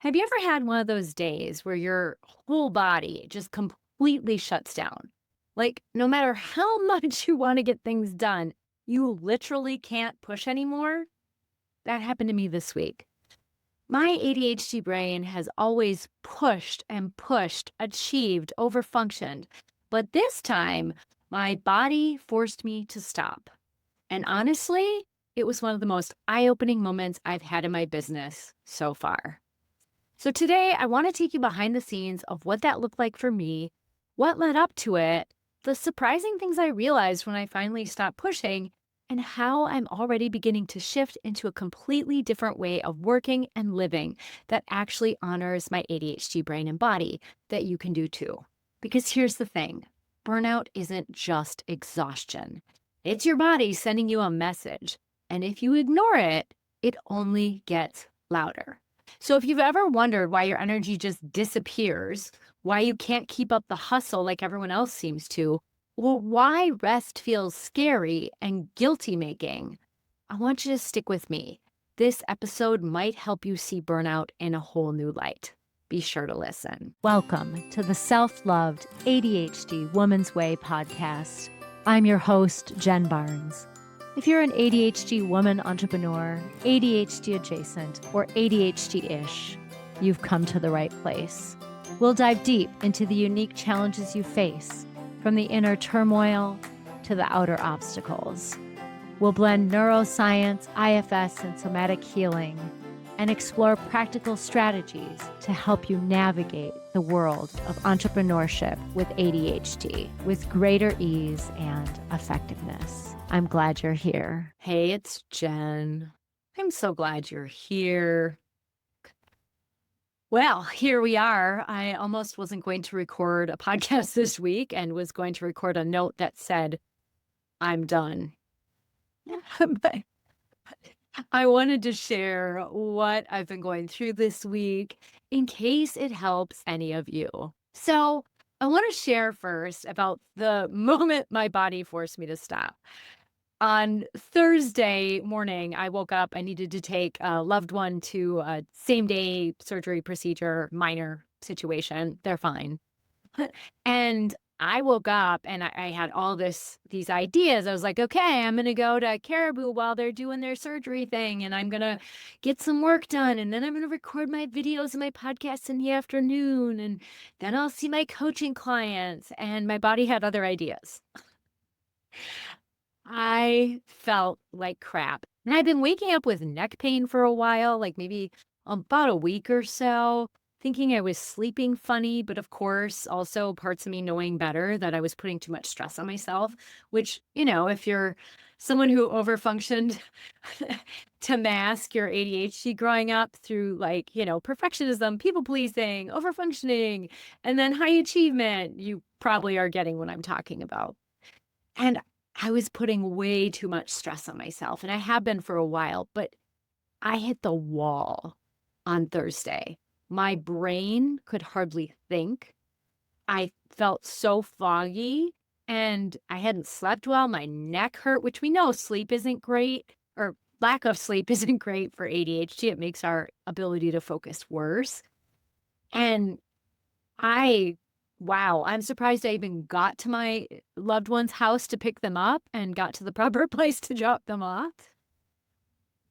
Have you ever had one of those days where your whole body just completely shuts down? Like, no matter how much you want to get things done, you literally can't push anymore? That happened to me this week. My ADHD brain has always pushed and pushed, achieved, overfunctioned. But this time, my body forced me to stop. And honestly, it was one of the most eye opening moments I've had in my business so far. So today, I want to take you behind the scenes of what that looked like for me, what led up to it, the surprising things I realized when I finally stopped pushing, and how I'm already beginning to shift into a completely different way of working and living that actually honors my ADHD brain and body that you can do too. Because here's the thing, burnout isn't just exhaustion, it's your body sending you a message. And if you ignore it, it only gets louder. So if you've ever wondered why your energy just disappears, why you can't keep up the hustle like everyone else seems to, or why rest feels scary and guilty making, I want you to stick with me. This episode might help you see burnout in a whole new light. Be sure to listen. Welcome to the Self-Loved ADHD Woman's Way podcast. I'm your host, Jen Barnes. If you're an ADHD woman entrepreneur, ADHD adjacent, or ADHD-ish, you've come to the right place. We'll dive deep into the unique challenges you face, from the inner turmoil to the outer obstacles. We'll blend neuroscience, IFS, and somatic healing, and explore practical strategies to help you navigate the world of entrepreneurship with ADHD with greater ease and effectiveness. I'm glad you're here. Hey, it's Jen. I'm so glad you're here. Well, here we are. I almost wasn't going to record a podcast this week and was going to record a note that said, I'm done. But I wanted to share what I've been going through this week in case it helps any of you. So I want to share first about the moment my body forced me to stop. On Thursday morning, I woke up. I needed to take a loved one to a same-day surgery procedure, minor situation. They're fine. And I woke up and I had all these ideas. I was like, okay, I'm going to go to Caribou while they're doing their surgery thing, and I'm going to get some work done. And then I'm going to record my videos and my podcasts in the afternoon. And then I'll see my coaching clients. And my body had other ideas. I felt like crap. And I've been waking up with neck pain for a while, like maybe about a week or so, thinking I was sleeping funny, but of course, also parts of me knowing better that I was putting too much stress on myself, which, if you're someone who overfunctioned to mask your ADHD growing up through perfectionism, people pleasing, overfunctioning, and then high achievement, you probably are getting what I'm talking about. And I was putting way too much stress on myself, and I have been for a while, but I hit the wall on Thursday. My brain could hardly think. I felt so foggy, and I hadn't slept well. My neck hurt, which we know sleep isn't great, or lack of sleep isn't great for ADHD. It makes our ability to focus worse. And wow, I'm surprised I even got to my loved one's house to pick them up and got to the proper place to drop them off.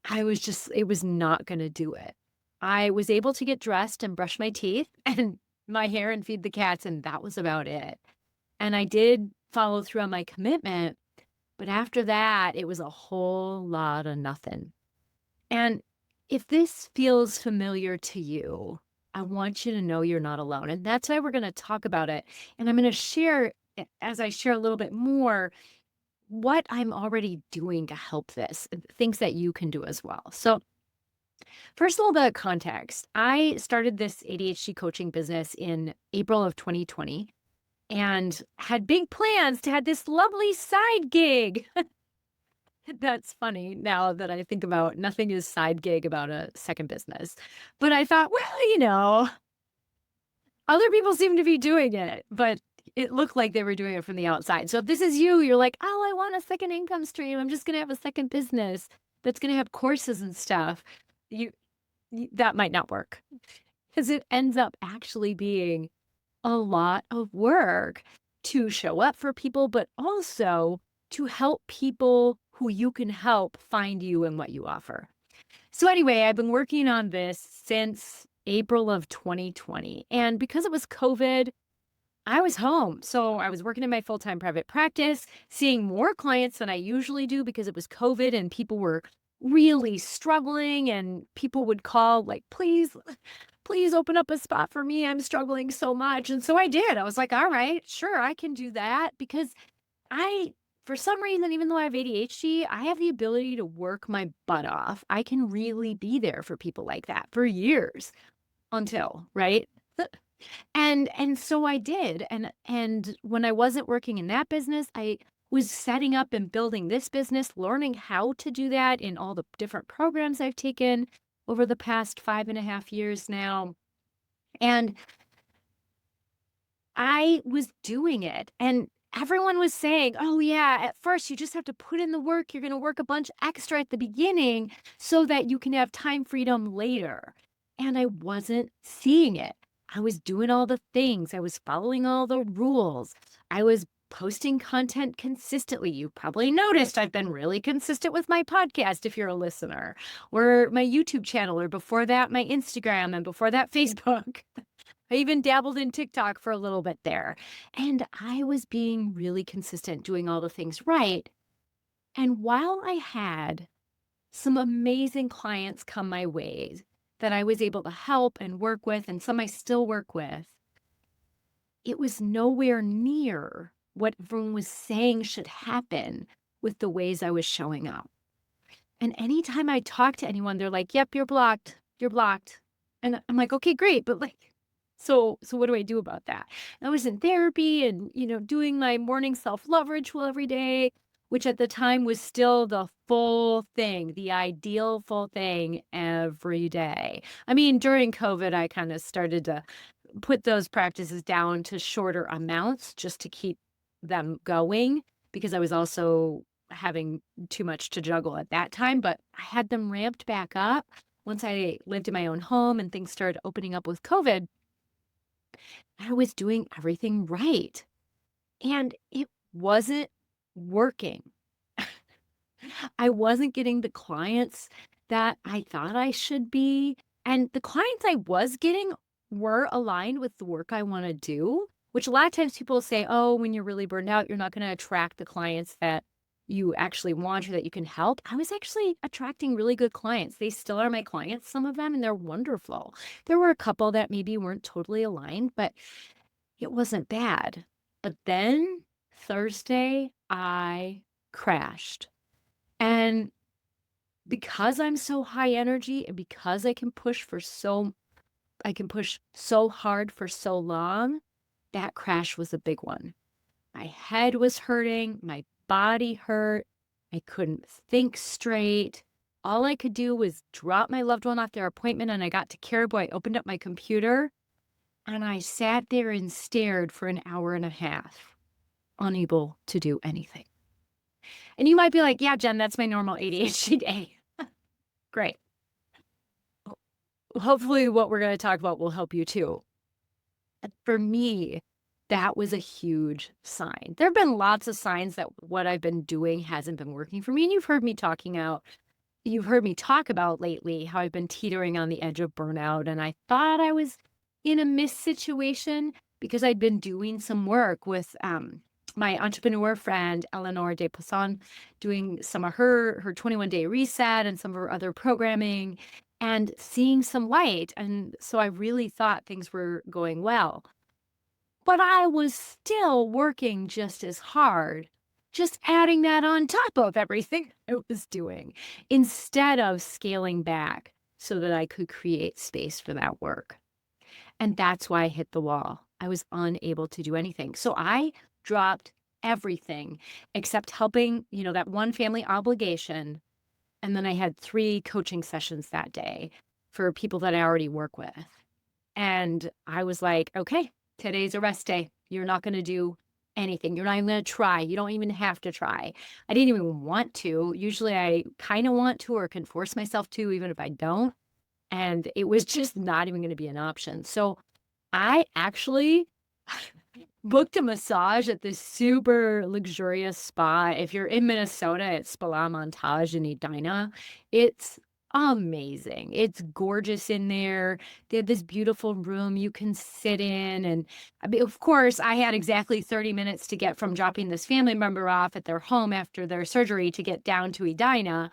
It was not going to do it. I was able to get dressed and brush my teeth and my hair and feed the cats, and that was about it. And I did follow through on my commitment, but after that, it was a whole lot of nothing. And if this feels familiar to you, I want you to know you're not alone. And that's why we're going to talk about it. And I'm going to share, as I share a little bit more, what I'm already doing to help this, things that you can do as well. So, first of all, the context. I started this ADHD coaching business in April of 2020 and had big plans to have this lovely side gig. That's funny now that I think about nothing is side gig about a second business. But I thought, well, other people seem to be doing it, but it looked like they were doing it from the outside. So if this is you, you're like, oh, I want a second income stream. I'm just going to have a second business that's going to have courses and stuff. That might not work. because it ends up actually being a lot of work to show up for people, but also to help people who you can help find you and what you offer. So, anyway, I've been working on this since April of 2020. And because it was COVID, I was home. So I was working in my full time private practice, seeing more clients than I usually do because it was COVID and people were really struggling. And people would call, like, please open up a spot for me. I'm struggling so much. And so I did. I was like, all right, sure, I can do that because I, for some reason, even though I have ADHD, I have the ability to work my butt off. I can really be there for people like that for years until, right? And so I did, and when I wasn't working in that business, I was setting up and building this business, learning how to do that in all the different programs I've taken over the past 5.5 years now, and I was doing it, and everyone was saying, "Oh, yeah, at first you just have to put in the work, you're gonna work a bunch extra at the beginning so that you can have time freedom later." And I wasn't seeing it. I was doing all the things, I was following all the rules, I was posting content consistently. You probably noticed I've been really consistent with my podcast if you're a listener, or my YouTube channel, or before that, my Instagram, and before that, Facebook. I even dabbled in TikTok for a little bit there. And I was being really consistent, doing all the things right. And while I had some amazing clients come my way that I was able to help and work with, and some I still work with, it was nowhere near what everyone was saying should happen with the ways I was showing up. And anytime I talk to anyone, they're like, "Yep, you're blocked. You're blocked." And I'm like, "Okay, great, but like, so what do I do about that?" And I was in therapy and, doing my morning self-love ritual every day, which at the time was still the full thing, the ideal full thing every day. I mean, during COVID, I kind of started to put those practices down to shorter amounts just to keep them going because I was also having too much to juggle at that time, but I had them ramped back up once I lived in my own home and things started opening up with COVID. I was doing everything right, and it wasn't working. I wasn't getting the clients that I thought I should be. And the clients I was getting were aligned with the work I want to do, which a lot of times people say, oh, when you're really burned out, you're not going to attract the clients that you actually want or that you can help. I was actually attracting really good clients. They still are my clients, some of them, and they're wonderful. There were a couple that maybe weren't totally aligned, but it wasn't bad. But then Thursday, I crashed. And because I'm so high energy and because I can push so hard for so long, that crash was a big one. My head was hurting, my body hurt, I couldn't think straight. All I could do was drop my loved one off their appointment and I got to Caribou. I opened up my computer and I sat there and stared for an hour and a half, unable to do anything. And you might be like, yeah, Jen, that's my normal ADHD day. Great. Hopefully, what we're going to talk about will help you too. For me, that was a huge sign. There have been lots of signs that what I've been doing hasn't been working for me. And you've heard me talk about lately how I've been teetering on the edge of burnout. And I thought I was in a missed situation because I'd been doing some work with my entrepreneur friend, Eleanor De Poisson, doing some of her 21-day reset and some of her other programming and seeing some light. And so I really thought things were going well. But I was still working just as hard, just adding that on top of everything I was doing instead of scaling back so that I could create space for that work. And that's why I hit the wall. I was unable to do anything. So I dropped everything except helping, that one family obligation. And then I had 3 coaching sessions that day for people that I already work with. And I was like, okay, today's a rest day. You're not going to do anything. You're not even going to try. You don't even have to try. I didn't even want to. Usually I kind of want to or can force myself to, even if I don't. and it was just not even gonna be an option. So I actually booked a massage at this super luxurious spa. If you're in Minnesota, it's Spa Montage in Edina. It's amazing. It's gorgeous in there. They have this beautiful room you can sit in. And I mean, of course, I had exactly 30 minutes to get from dropping this family member off at their home after their surgery to get down to Edina.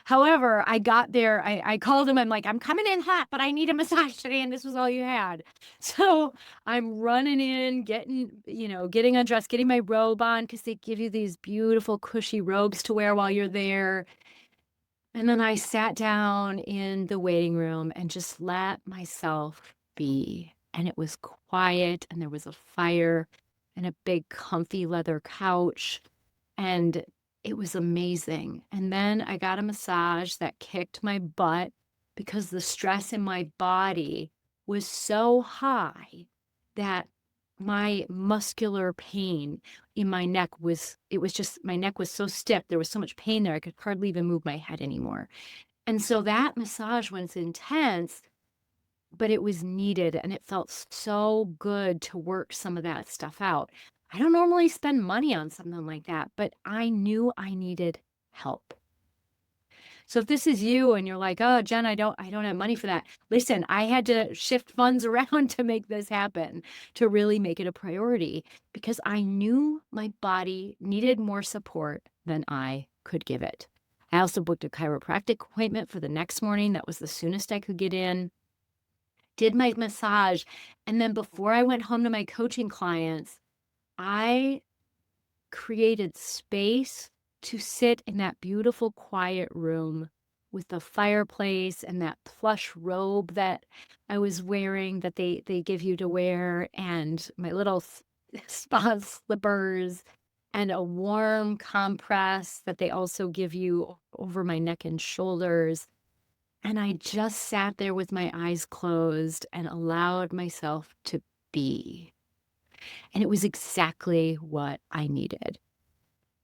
However, I got there, I called him, I'm like, "I'm coming in hot, but I need a massage today," and this was all you had. So, I'm running in, getting undressed, getting my robe on because they give you these beautiful cushy robes to wear while you're there, and then I sat down in the waiting room and just let myself be, and it was quiet, and there was a fire, and a big comfy leather couch, and it was amazing. And then I got a massage that kicked my butt because the stress in my body was so high that my muscular pain in my neck was it was just my neck was so stiff. There was so much pain there. I could hardly even move my head anymore. And so that massage was intense, but it was needed and it felt so good to work some of that stuff out. I don't normally spend money on something like that, but I knew I needed help. So if this is you and you're like, "Oh, Jen, I don't have money for that." Listen, I had to shift funds around to make this happen, to really make it a priority because I knew my body needed more support than I could give it. I also booked a chiropractic appointment for the next morning. That was the soonest I could get in. Did my massage, and then before I went home to my coaching clients, I created space to sit in that beautiful quiet room with the fireplace and that plush robe that I was wearing that they give you to wear and my little spa slippers and a warm compress that they also give you over my neck and shoulders. And I just sat there with my eyes closed and allowed myself to be. And it was exactly what I needed.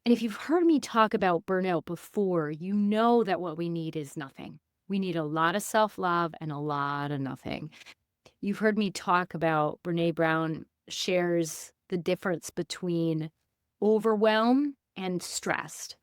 And if you've heard me talk about burnout before, you know that what we need is nothing. We need a lot of self love and a lot of nothing. You've heard me talk about Brene Brown shares the difference between overwhelm and stressed.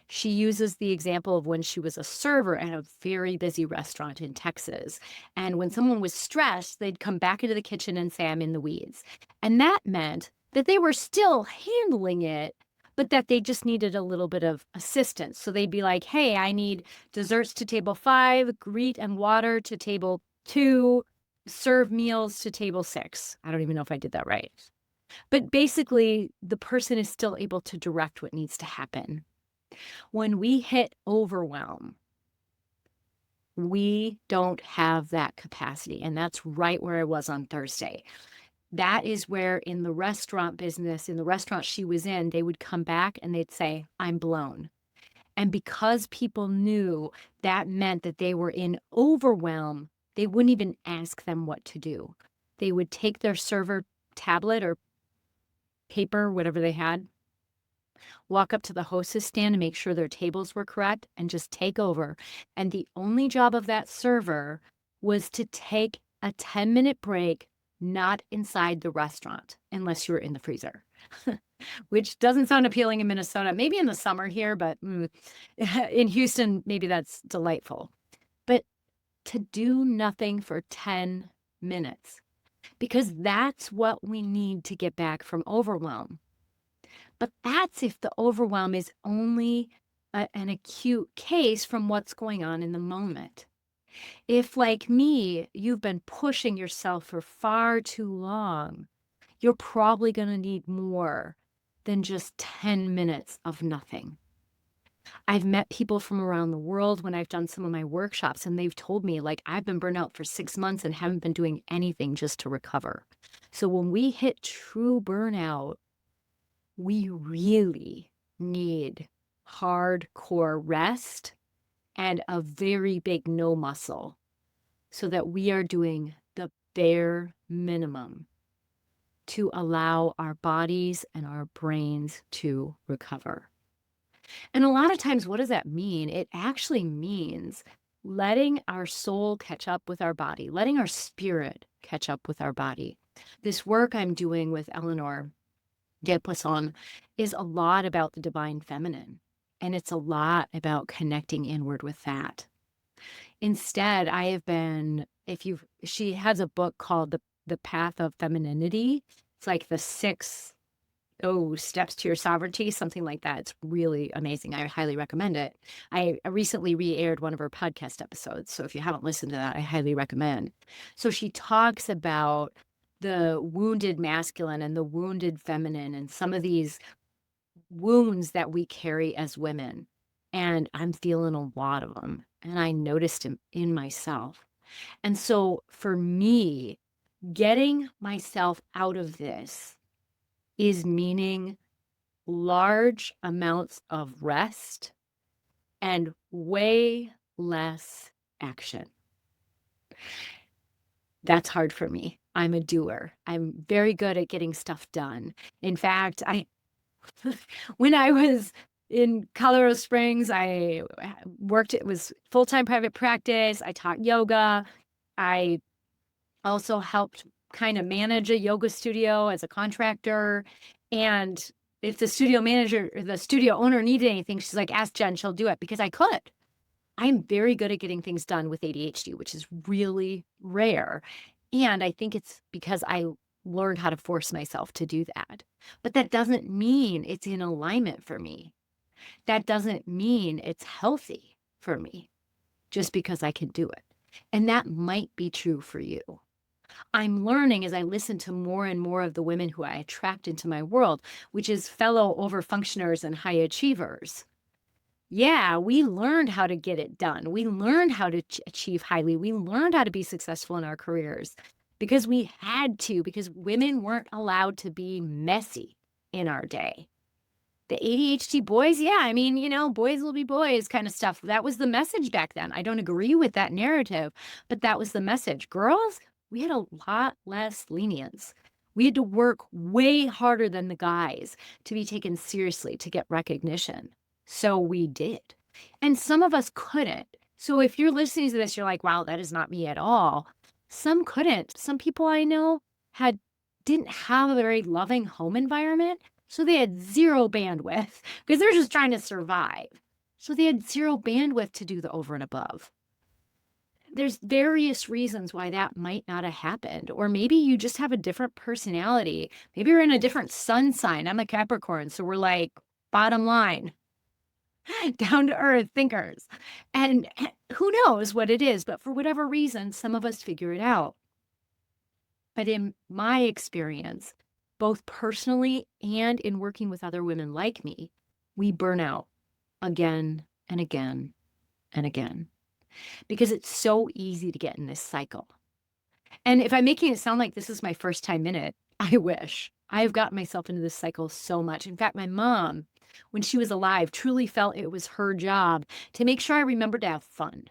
She uses the example of when she was a server at a very busy restaurant in Texas. And when someone was stressed, they'd come back into the kitchen and say, "I'm in the weeds." And that meant that they were still handling it, but that they just needed a little bit of assistance. So they'd be like, "Hey, I need desserts to table 5, greet and water to table 2, serve meals to table 6." I don't even know if I did that right. But basically, the person is still able to direct what needs to happen. When we hit overwhelm, we don't have that capacity. And that's right where I was on Thursday. That is where in the restaurant business, in the restaurant she was in, they would come back and they'd say, "I'm blown." And because people knew that meant that they were in overwhelm, they wouldn't even ask them what to do. They would take their server tablet or paper, whatever they had, walk up to the hostess stand and make sure their tables were correct and just take over. And the only job of that server was to take a 10-minute break, not inside the restaurant, unless you were in the freezer, which doesn't sound appealing in Minnesota. Maybe in the summer here, but in Houston, maybe that's delightful. But to do nothing for 10 minutes, because that's what we need to get back from overwhelm. But that's if the overwhelm is only an acute case from what's going on in the moment. If, like me, you've been pushing yourself for far too long, you're probably going to need more than just 10 minutes of nothing. I've met people from around the world when I've done some of my workshops, and they've told me, like, I've been burnt out for 6 months and haven't been doing anything just to recover. So when we hit true burnout, we really need hardcore rest and a very big no muscle so that we are doing the bare minimum to allow our bodies and our brains to recover. And a lot of times, what does that mean? It actually means letting our soul catch up with our body, letting our spirit catch up with our body. This work I'm doing with Eleanor Desplisson is a lot about the divine feminine, and it's a lot about connecting inward with that. Instead, I have been, she has a book called The Path of Femininity. It's like the six steps to your sovereignty, something like that. It's really amazing. I highly recommend it. I recently re-aired one of her podcast episodes, so if you haven't listened to that, I highly recommend. So she talks about the wounded masculine and the wounded feminine and some of these wounds that we carry as women. And I'm feeling a lot of them. And I noticed them in myself. And so for me, getting myself out of this is meaning large amounts of rest and way less action. That's hard for me. I'm a doer. I'm very good at getting stuff done. In fact, when I was in Colorado Springs, I worked, it was full-time private practice. I taught yoga. I also helped kind of manage a yoga studio as a contractor. And if the studio manager or the studio owner needed anything, she's like, ask Jen, she'll do it, because I could. I'm very good at getting things done with ADHD, which is really rare. And I think it's because I learned how to force myself to do that. But that doesn't mean it's in alignment for me. That doesn't mean it's healthy for me just because I can do it. And that might be true for you. I'm learning as I listen to more and more of the women who I attract into my world, which is fellow overfunctioners and high achievers. Yeah, we learned how to get it done. We learned how to achieve highly. We learned how to be successful in our careers because we had to, because women weren't allowed to be messy in our day. The ADHD boys, yeah, I mean, boys will be boys kind of stuff. That was the message back then. I don't agree with that narrative, but that was the message. Girls, we had a lot less lenience. We had to work way harder than the guys to be taken seriously, to get recognition. So we did. And some of us couldn't. So if you're listening to this, you're like, wow, that is not me at all. Some couldn't. Some people I know didn't have a very loving home environment. So they had zero bandwidth because they're just trying to survive. So they had zero bandwidth to do the over and above. There's various reasons why that might not have happened. Or maybe you just have a different personality. Maybe you're in a different sun sign. I'm a Capricorn. So we're like, bottom line, down to earth thinkers. And who knows what it is, but for whatever reason, some of us figure it out. But in my experience, both personally and in working with other women like me, we burn out again and again and again because it's so easy to get in this cycle. And if I'm making it sound like this is my first time in it, I wish. I have gotten myself into this cycle so much. In fact, my mom, when she was alive, truly felt it was her job to make sure I remembered to have fun.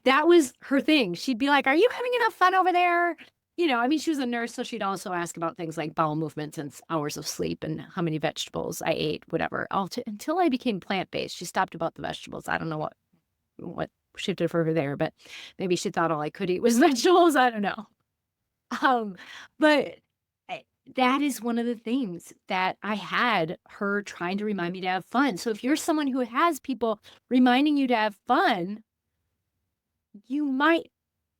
That was her thing. She'd be like, are you having enough fun over there? She was a nurse, so she'd also ask about things like bowel movements and hours of sleep and how many vegetables I ate, whatever. Until I became plant-based. She stopped about the vegetables. I don't know what shifted for her there, but maybe she thought all I could eat was vegetables. I don't know. But that is one of the things that I had her trying to remind me to have fun. So if you're someone who has people reminding you to have fun, you might,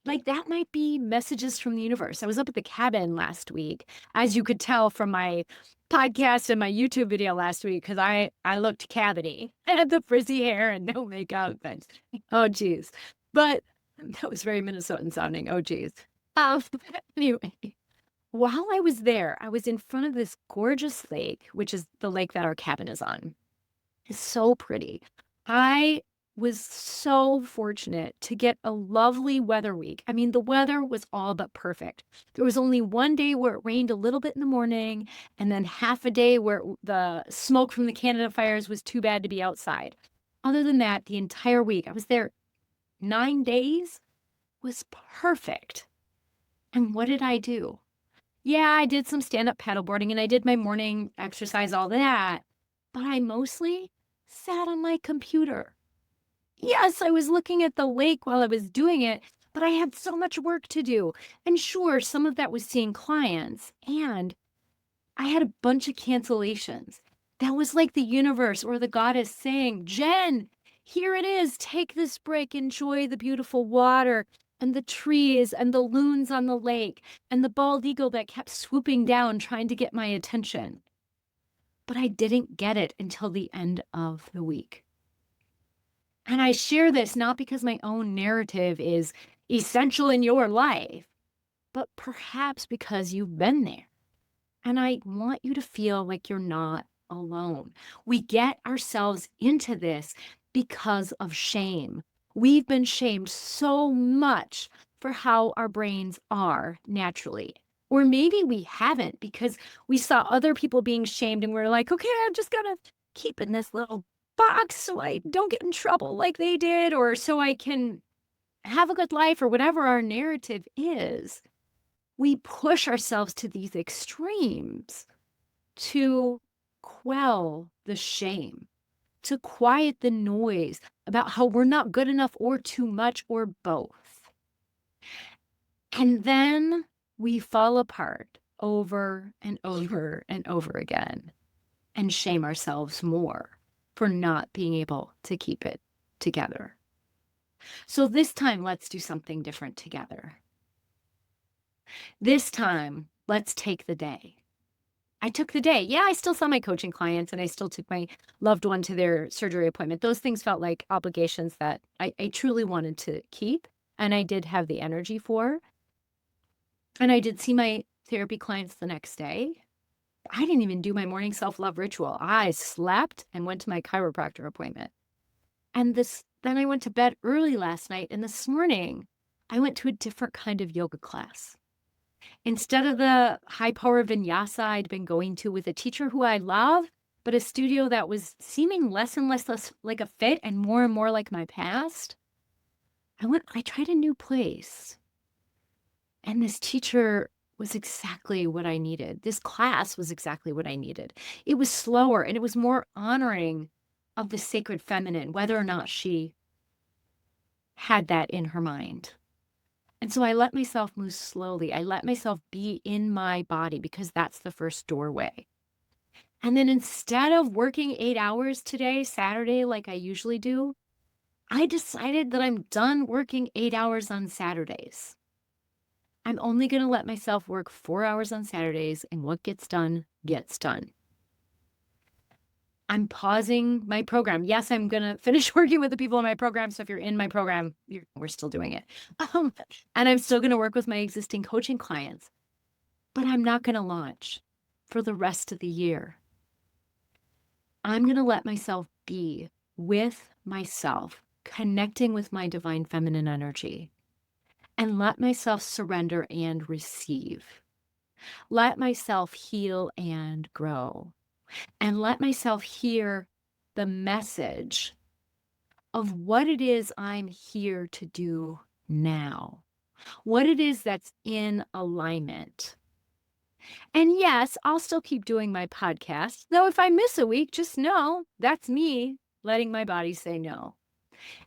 that might be messages from the universe. I was up at the cabin last week, as you could tell from my podcast and my YouTube video last week, because I looked cabiny. I had the frizzy hair and no makeup. And, oh, geez. But that was very Minnesotan sounding. Oh, geez. Anyway, while I was there, I was in front of this gorgeous lake, which is the lake that our cabin is on. It's so pretty. I was so fortunate to get a lovely weather week. I mean, the weather was all but perfect. There was only one day where it rained a little bit in the morning, and then half a day where the smoke from the Canada fires was too bad to be outside. Other than that, the entire week, I was there 9 days, was perfect. And what did I do? Yeah, I did some stand-up paddleboarding and I did my morning exercise, all that. But I mostly sat on my computer Yes, I was looking at the lake while I was doing it, but I had so much work to do. And sure, some of that was seeing clients, and I had a bunch of cancellations. That was like the universe or the goddess saying, Jen, here it is. Take this break. Enjoy the beautiful water and the trees and the loons on the lake and the bald eagle that kept swooping down trying to get my attention. But I didn't get it until the end of the week. And I share this not because my own narrative is essential in your life, but perhaps because you've been there. And I want you to feel like you're not alone. We get ourselves into this because of shame. We've been shamed so much for how our brains are naturally. Or maybe we haven't because we saw other people being shamed and we're like, okay, I'm just going to keep in this little box so I don't get in trouble like they did, or so I can have a good life, or whatever our narrative is. We push ourselves to these extremes to quell the shame, to quiet the noise about how we're not good enough or too much or both. And then we fall apart over and over and over again and shame ourselves more for not being able to keep it together. So this time, let's do something different together. This time, let's take the day. I took the day. Yeah, I still saw my coaching clients and I still took my loved one to their surgery appointment. Those things felt like obligations that I truly wanted to keep, and I did have the energy for. And I did see my therapy clients the next day. I didn't even do my morning self-love ritual. I slept and went to my chiropractor appointment. And then I went to bed early last night, and this morning I went to a different kind of yoga class. Instead of the high power vinyasa I'd been going to with a teacher who I love, but a studio that was seeming less and less like a fit and more like my past, I tried a new place. And this teacher was exactly what I needed. This class was exactly what I needed. It was slower and it was more honoring of the sacred feminine, whether or not she had that in her mind. And so I let myself move slowly. I let myself be in my body because that's the first doorway. And then instead of working 8 hours today, Saturday, like I usually do, I decided that I'm done working 8 hours on Saturdays. I'm only going to let myself work 4 hours on Saturdays, and what gets done, gets done. I'm pausing my program. Yes, I'm going to finish working with the people in my program. So if you're in my program, we're still doing it. And I'm still going to work with my existing coaching clients, but I'm not going to launch for the rest of the year. I'm going to let myself be with myself, connecting with my divine feminine energy, and let myself surrender and receive. Let myself heal and grow. And let myself hear the message of what it is I'm here to do now, what it is that's in alignment. And yes, I'll still keep doing my podcast, though if I miss a week, just know that's me letting my body say no.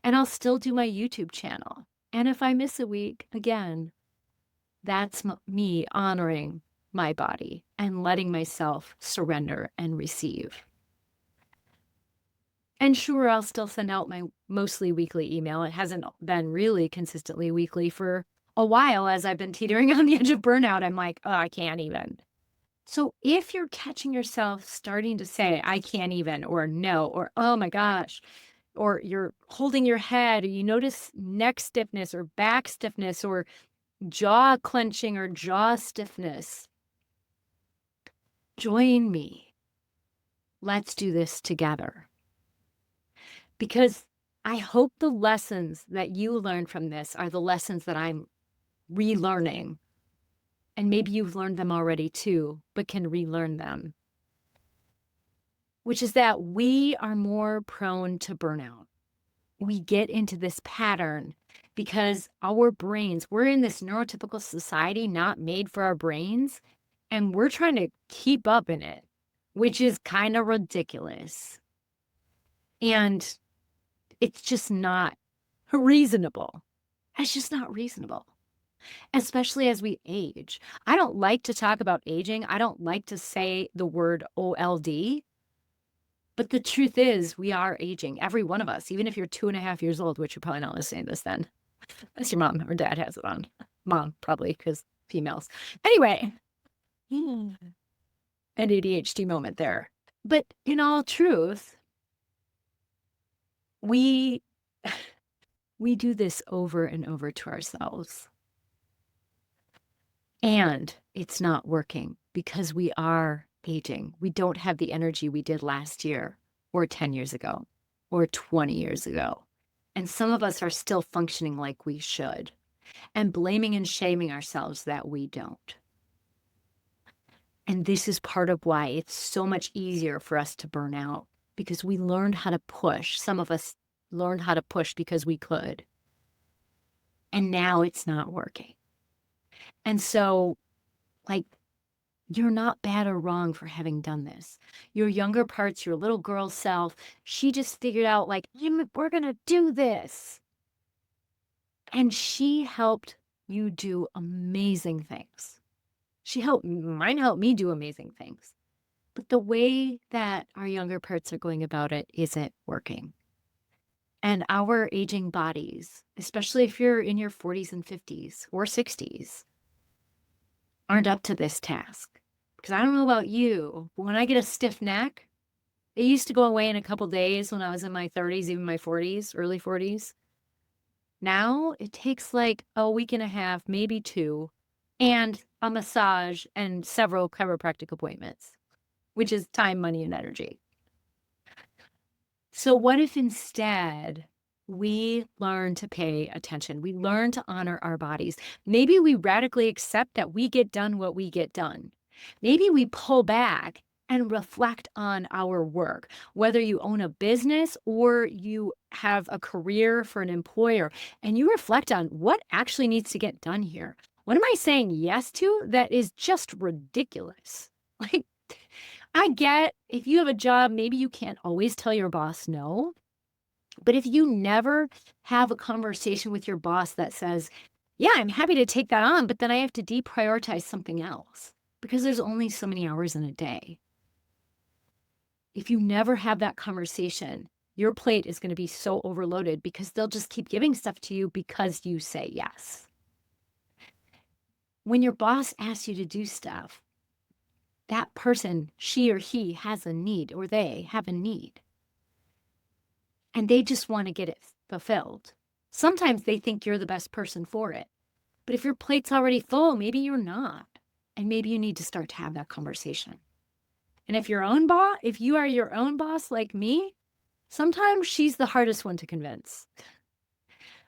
And I'll still do my YouTube channel. And if I miss a week, again, that's me honoring my body and letting myself surrender and receive. And sure, I'll still send out my mostly weekly email. It hasn't been really consistently weekly for a while as I've been teetering on the edge of burnout. I'm like, oh, I can't even. So if you're catching yourself starting to say, I can't even, or no, or oh my gosh, or you're holding your head, or you notice neck stiffness or back stiffness or jaw clenching or jaw stiffness, join me. Let's do this together. Because I hope the lessons that you learn from this are the lessons that I'm relearning. And maybe you've learned them already too, but can relearn them. Which is that we are more prone to burnout. We get into this pattern because our brains, we're in this neurotypical society not made for our brains, and we're trying to keep up in it, which is kind of ridiculous. And It's just not reasonable. It's just not reasonable, especially as we age. I don't like to talk about aging. I don't like to say the word OLD, but the truth is we are aging, every one of us, even if you're 2.5 years old, which you're probably not listening to this then. Unless your mom or dad has it on. Mom, probably, because females. Anyway, an ADHD moment there. But in all truth, we we do this over and over to ourselves. And it's not working because we are aging. We don't have the energy we did last year or 10 years ago or 20 years ago. And some of us are still functioning like we should and blaming and shaming ourselves that we don't. And this is part of why it's so much easier for us to burn out, because we learned how to push. Some of us learned how to push because we could. And now it's not working. And so, like, you're not bad or wrong for having done this. Your younger parts, your little girl self, she just figured out, like, we're going to do this. And she helped you do amazing things. Mine helped me do amazing things. But the way that our younger parts are going about it isn't working. And our aging bodies, especially if you're in your 40s and 50s or 60s, aren't up to this task. Because I don't know about you, but when I get a stiff neck, it used to go away in a couple days when I was in my 30s, even my 40s, early 40s. Now it takes like a week and a half, maybe 2, and a massage and several chiropractic appointments, which is time, money, and energy. So what if instead we learn to pay attention? We learn to honor our bodies. Maybe we radically accept that we get done what we get done. Maybe we pull back and reflect on our work, whether you own a business or you have a career for an employer, and you reflect on what actually needs to get done here. What am I saying yes to that is just ridiculous? Like, I get if you have a job, maybe you can't always tell your boss no. But if you never have a conversation with your boss that says, yeah, I'm happy to take that on, but then I have to deprioritize something else because there's only so many hours in a day. If you never have that conversation, your plate is going to be so overloaded because they'll just keep giving stuff to you because you say yes. When your boss asks you to do stuff, that person, she or he, has a need, or they have a need. And they just want to get it fulfilled. Sometimes they think you're the best person for it. But if your plate's already full, maybe you're not. And maybe you need to start to have that conversation. And if you are your own boss like me, sometimes she's the hardest one to convince.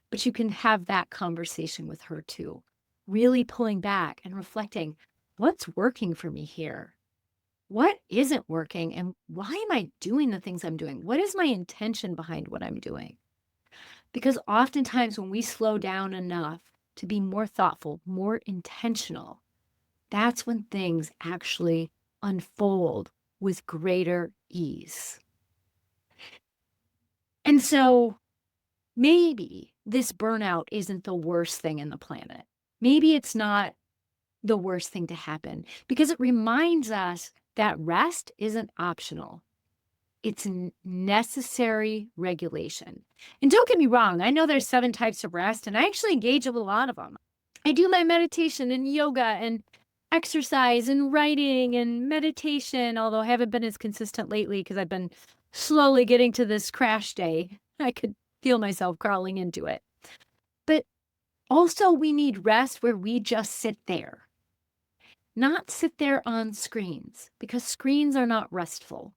But you can have that conversation with her too. Really pulling back and reflecting, what's working for me here? What isn't working? And why am I doing the things I'm doing? What is my intention behind what I'm doing? Because oftentimes when we slow down enough to be more thoughtful, more intentional, that's when things actually unfold with greater ease. And so maybe this burnout isn't the worst thing in the planet. Maybe it's not the worst thing to happen because it reminds us that rest isn't optional. It's necessary regulation. And don't get me wrong, I know there's 7 types of rest, and I actually engage with a lot of them. I do my meditation and yoga and exercise and writing and meditation, although I haven't been as consistent lately because I've been slowly getting to this crash day. I could feel myself crawling into it. But also we need rest where we just sit there. Not sit there on screens, because screens are not restful.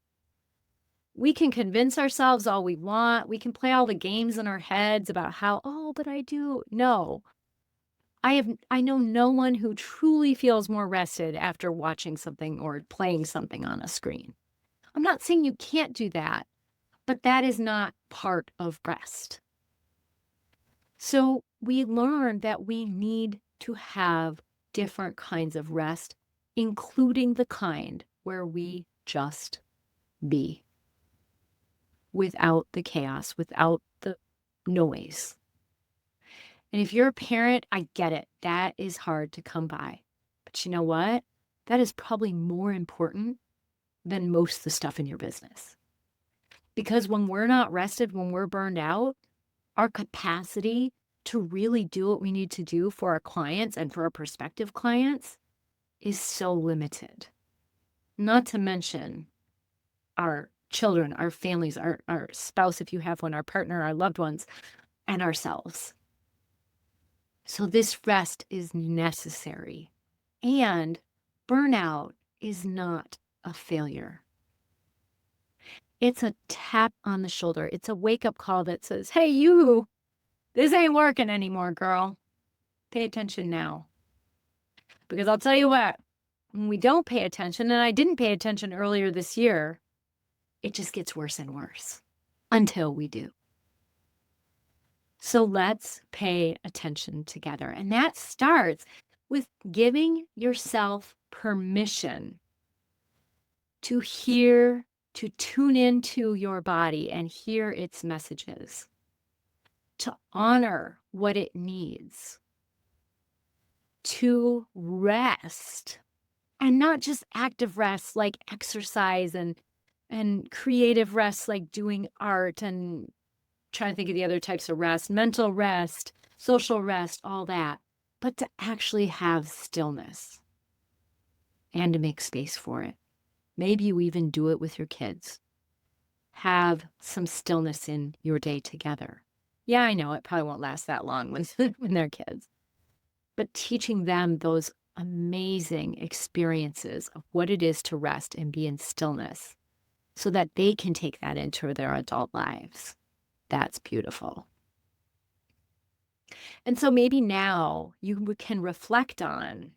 We can convince ourselves all we want. We can play all the games in our heads about how, oh, but I do. No. I know no one who truly feels more rested after watching something or playing something on a screen. I'm not saying you can't do that, but that is not part of rest. So we learned that we need to have different kinds of rest, including the kind where we just be without the chaos, without the noise. And if you're a parent, I get it. That is hard to come by. But you know what? That is probably more important than most of the stuff in your business. Because when we're not rested, when we're burned out, our capacity to really do what we need to do for our clients and for our prospective clients is so limited. Not to mention our children, our families, our spouse, if you have one, our partner, our loved ones, and ourselves. So this rest is necessary. And burnout is not a failure. It's a tap on the shoulder. It's a wake-up call that says, hey, you, this ain't working anymore, girl. Pay attention now. Because I'll tell you what, when we don't pay attention, and I didn't pay attention earlier this year, it just gets worse and worse until we do. So let's pay attention together. And that starts with giving yourself permission to hear, to tune into your body and hear its messages, to honor what it needs, to rest, and not just active rest like exercise and creative rest like doing art, and trying to think of the other types of rest, mental rest, social rest, all that, but to actually have stillness and to make space for it. Maybe you even do it with your kids. Have some stillness in your day together. Yeah, I know it probably won't last that long when they're kids, but teaching them those amazing experiences of what it is to rest and be in stillness so that they can take that into their adult lives. That's beautiful. And so maybe now you can reflect on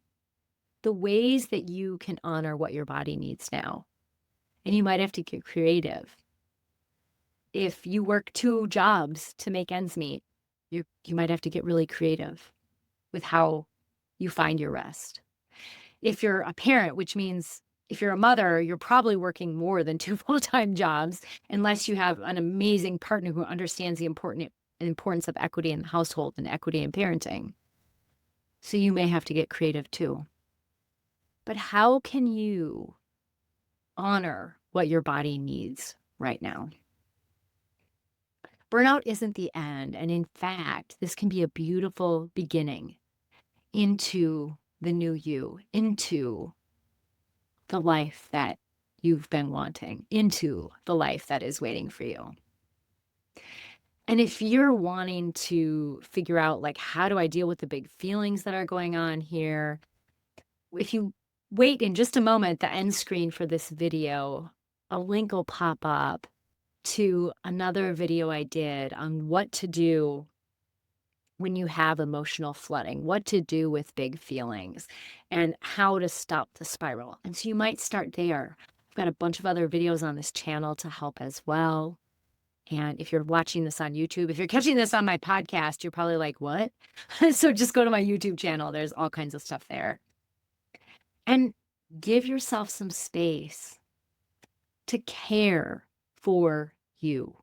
the ways that you can honor what your body needs now. And you might have to get creative. If you work 2 jobs to make ends meet, you might have to get really creative with how you find your rest. If you're a parent, which means if you're a mother, you're probably working more than 2 full-time jobs, unless you have an amazing partner who understands the importance of equity in the household and equity in parenting. So you may have to get creative too. But how can you honor what your body needs right now? Burnout isn't the end. And in fact, this can be a beautiful beginning into the new you, into the life that you've been wanting, into the life that is waiting for you. And if you're wanting to figure out, like, how do I deal with the big feelings that are going on here? If you wait in just a moment, the end screen for this video, a link will pop up to another video I did on what to do when you have emotional flooding, what to do with big feelings, and how to stop the spiral. And so you might start there. I've got a bunch of other videos on this channel to help as well. And if you're watching this on YouTube, if you're catching this on my podcast, you're probably like, what? So just go to my YouTube channel. There's all kinds of stuff there. And give yourself some space to care for you.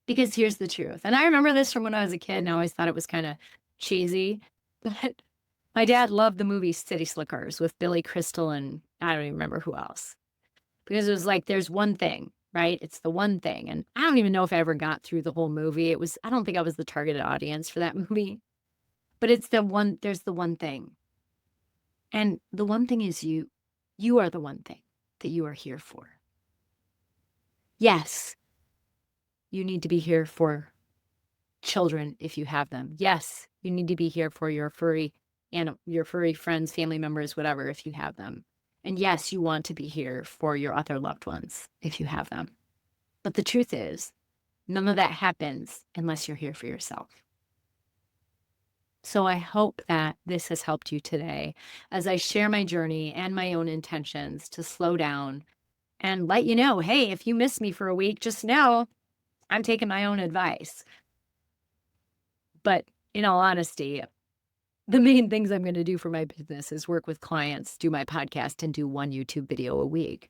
Because here's the truth. And I remember this from when I was a kid, and I always thought it was kind of cheesy. But my dad loved the movie City Slickers with Billy Crystal and I don't even remember who else. Because it was like, there's one thing, right? It's the one thing. And I don't even know if I ever got through the whole movie. I don't think I was the targeted audience for that movie. But it's there's the one thing. And the one thing is you. You are the one thing that you are here for. Yes, you need to be here for children if you have them. Yes, you need to be here for your furry friends, family members, whatever, if you have them. And yes, you want to be here for your other loved ones if you have them. But the truth is, none of that happens unless you're here for yourself. So I hope that this has helped you today as I share my journey and my own intentions to slow down and let you know, hey, if you miss me for a week, just know I'm taking my own advice. But in all honesty, the main things I'm going to do for my business is work with clients, do my podcast, and do 1 YouTube video a week.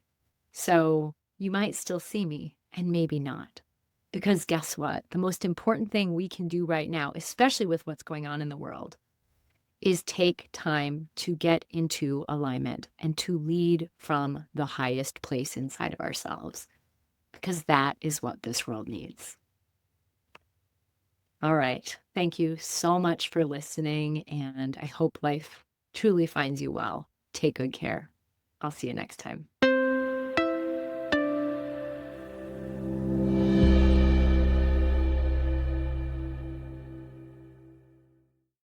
So you might still see me and maybe not. Because guess what? The most important thing we can do right now, especially with what's going on in the world, is take time to get into alignment and to lead from the highest place inside of ourselves, because that is what this world needs. All right. Thank you so much for listening, and I hope life truly finds you well. Take good care. I'll see you next time.